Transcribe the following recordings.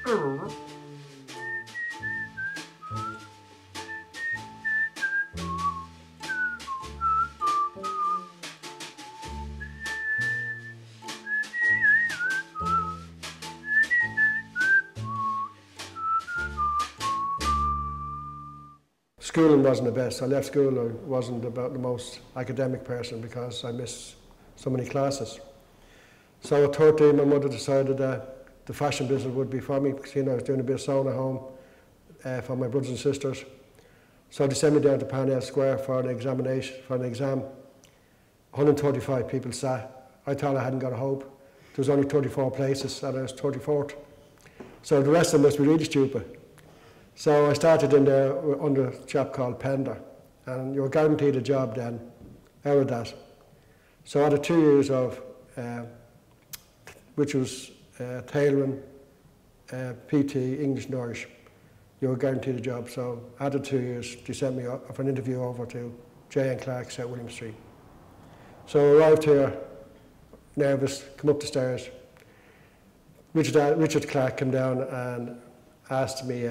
Schooling wasn't the best. I left school, I wasn't about the most academic person because I missed so many classes. So at 13, my mother decided that the fashion business would be for me because, you know, I was doing a bit of sewing at home for my brothers and sisters. So they sent me down to Parnell Square for an exam. 135 people sat. I thought I hadn't got a hope. There was only 34 places and I was 34th. So the rest of them must be really stupid. So I started in there under a chap called Pender, and you were guaranteed a job then, out of that. So I had 2 years of, which was tailoring, PT, English and Irish. You were guaranteed a job, so after 2 years, they sent me for an interview over to J. & Clark, South William Street. So I arrived here, nervous, come up the stairs. Richard Clark came down and asked me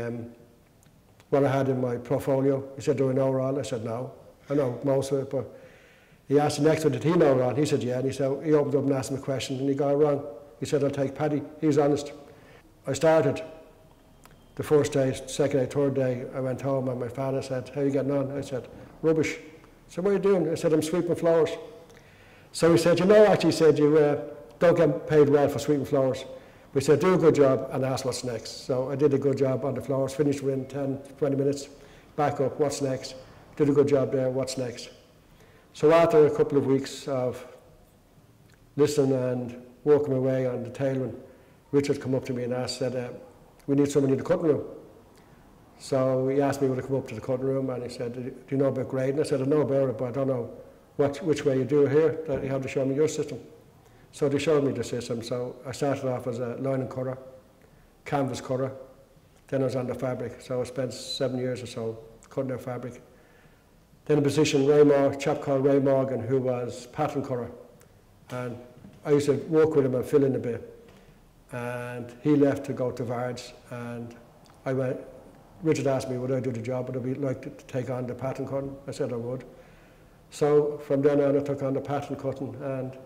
what I had in my portfolio. He said, do I know Ron? I said, no. I know most of it, but he asked the next one, did he know Ron? He said, yeah. And he opened up and asked him a question, and he got it wrong. He said, I'll take Paddy. He was honest. I started the first day, second day, third day. I went home, and my father said, how are you getting on? I said, rubbish. So what are you doing? I said, I'm sweeping floors. So he said, you know, actually, he said, you don't get paid well for sweeping floors. We said, do a good job and ask what's next. So I did a good job on the floors, finished within 10, 20 minutes, back up, what's next? Did a good job there, what's next? So after a couple of weeks of listening and working my way on the tailoring, Richard came up to me and said, we need somebody in the cutting room. So he asked me would I come up to the cutting room, and he said, do you know about grading? I said, I know about it, but I don't know which way you do it here, that you have to show me your system. So they showed me the system. So I started off as a linen cutter, canvas cutter, then I was on the fabric. So I spent 7 years or so cutting their fabric. Then a position, a chap called Ray Morgan, who was pattern cutter. And I used to work with him and fill in a bit. And he left to go to Vards, and Richard asked me would I do the job, would I like to take on the pattern cutting? I said I would. So from then on I took on the pattern cutting and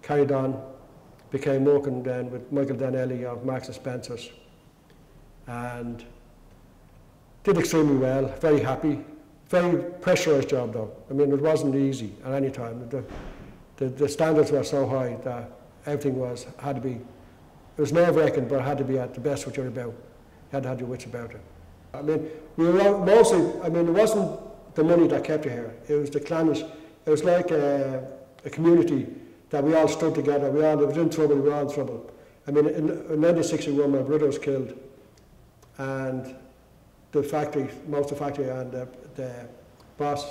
carried on, became working then with Michael Danelli of Marks & Spencer's, and did extremely well, very happy, very pressurised job though. I mean, it wasn't easy at any time. The standards were so high that everything had to be, it was nerve-wracking, but it had to be at the best what you're about. You had to have your wits about it. I mean, we were mostly, I mean, it wasn't the money that kept you here, it was the clannish. It was like a community that we all stood together, if it was in trouble, we were all in trouble. I mean, in 1961, my brother was killed, and the factory, most of the factory and the boss,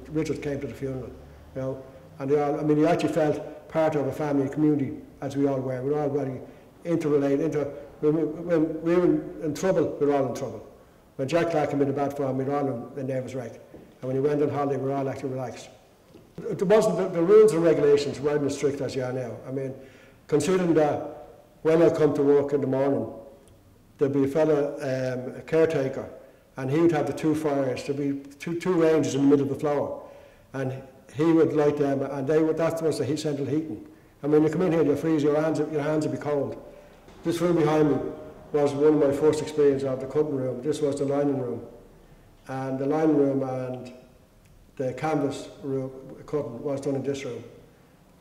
Richard, came to the funeral, you know, and they all, I mean, he actually felt part of a family, community, as we all were. We were all very interrelated, when we were in trouble, we were all in trouble. When Jack Clark came in the bad form, we were all in nervous wreck. And when he went on holiday, we were all actually relaxed. It wasn't, the rules and regulations weren't as strict as they are now. I mean, considering that when I come to work in the morning, there'd be a fella, a caretaker, and he would have the two fires. There'd be two ranges in the middle of the floor, and he would light them, and that was the central heating. And when you come in here, you freeze, your hands would be cold. This room behind me was one of my first experience of the cutting room. This was the lining room, and the lining room and the canvas room cutting was done in this room.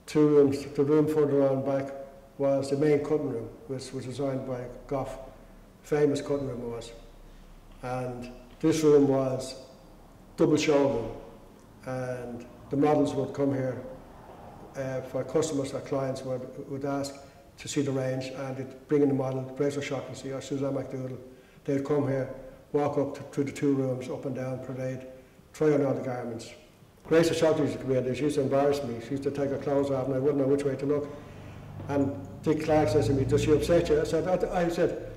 2 rooms, the room further on back was the main cutting room, which was designed by Goff, famous cutting room it was. And this room was double showroom, and the models would come here for customers or clients would ask to see the range, and they'd bring in the model, Bracer Shaughnessy or Suzanne McDougall. They'd come here, walk up to the 2 rooms, up and down, parade, try on all the garments. Grace Shaughnessy used to come in, she used to embarrass me. She used to take her clothes off and I wouldn't know which way to look. And Dick Clark says to me, does she upset you? I said,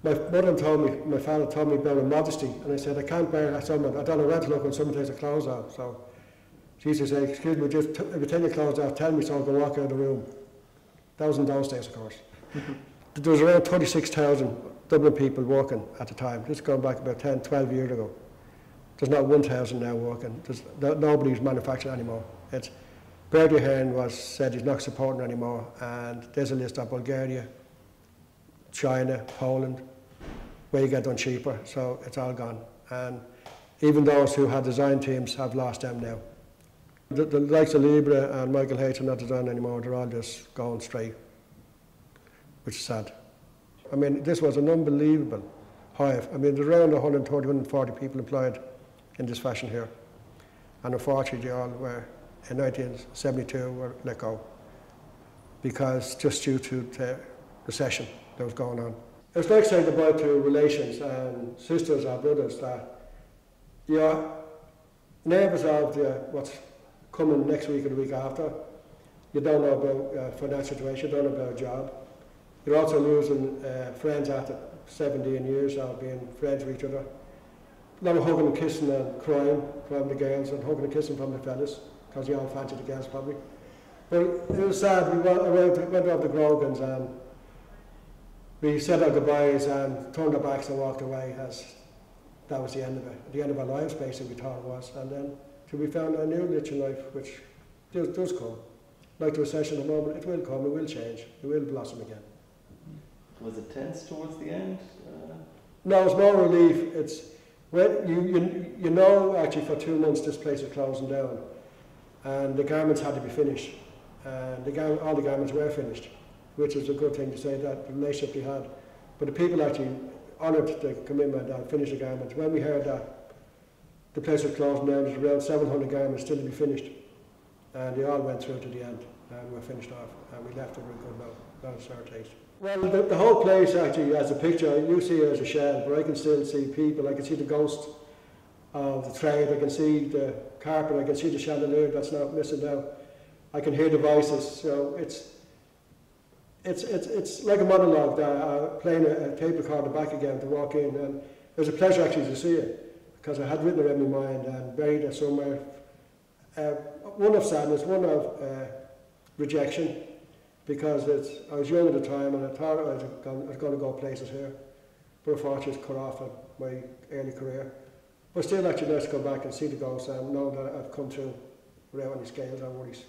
my mother told me, my father told me about her modesty, and I said, I can't bear someone, I don't know where to look when someone takes their clothes off. So she used to say, excuse me, just if you take your clothes off, tell me so I can walk out of the room. That was in those days, of course. There was around 26,000 Dublin people working at the time. This is going back about 10, 12 years ago. There's not 1,000 now working. Nobody's manufacturing anymore. It's Paddy said he's not supporting anymore, and there's a list of Bulgaria, China, Poland, where you get done cheaper, so it's all gone. And even those who had design teams have lost them now. The likes of Libra and Michael H are not designing anymore, they're all just going straight, which is sad. I mean, this was an unbelievable hive. I mean, there's around 130, 140 people employed in this fashion here. And unfortunately, they all were, in 1972, were let go, because just due to the recession that was going on. It's like saying goodbye to relations and sisters or brothers that you're nervous of what's coming next week or the week after. You don't know about financial situation, you don't know about a job. You're also losing friends after 17 years of being friends with each other. A lot of hugging and kissing and crying from the girls and hugging and kissing from the fellas, because you all fancy the girls probably. But it was sad. We went off the Grogans and we said our goodbyes and turned our backs and walked away, as that was the end of it. The end of our lives, basically, we thought it was. And then till we found a new niche in life, which does come. Like the recession at the moment, it will come, it will change, it will blossom again. Was it tense towards the end? No, it's more relief. It's when you know actually for 2 months this place is closing down, and the garments had to be finished, and all the garments were finished, which is a good thing to say, that the relationship we had. But the people actually honoured the commitment and finished the garments. When we heard that the place was closing down, there's around 700 garments still to be finished, and they all went through to the end and were finished off, and we left it with a good note, not a sour taste. Well, the whole place actually, as a picture, you see it as a shell, but I can still see people. I can see the ghost of the trade, I can see the carpet, I can see the chandelier that's not missing now. I can hear the voices, so it's like a monologue, playing a tape recorder back again to walk in, and it was a pleasure actually to see it, because I had written it in my mind and buried it somewhere. One of sadness, one of rejection, because I was young at the time and I thought I was going to go places here, but unfortunately it's cut off in my early career. But still actually nice to go back and see the ghosts and know that I've come through without any scales or worries.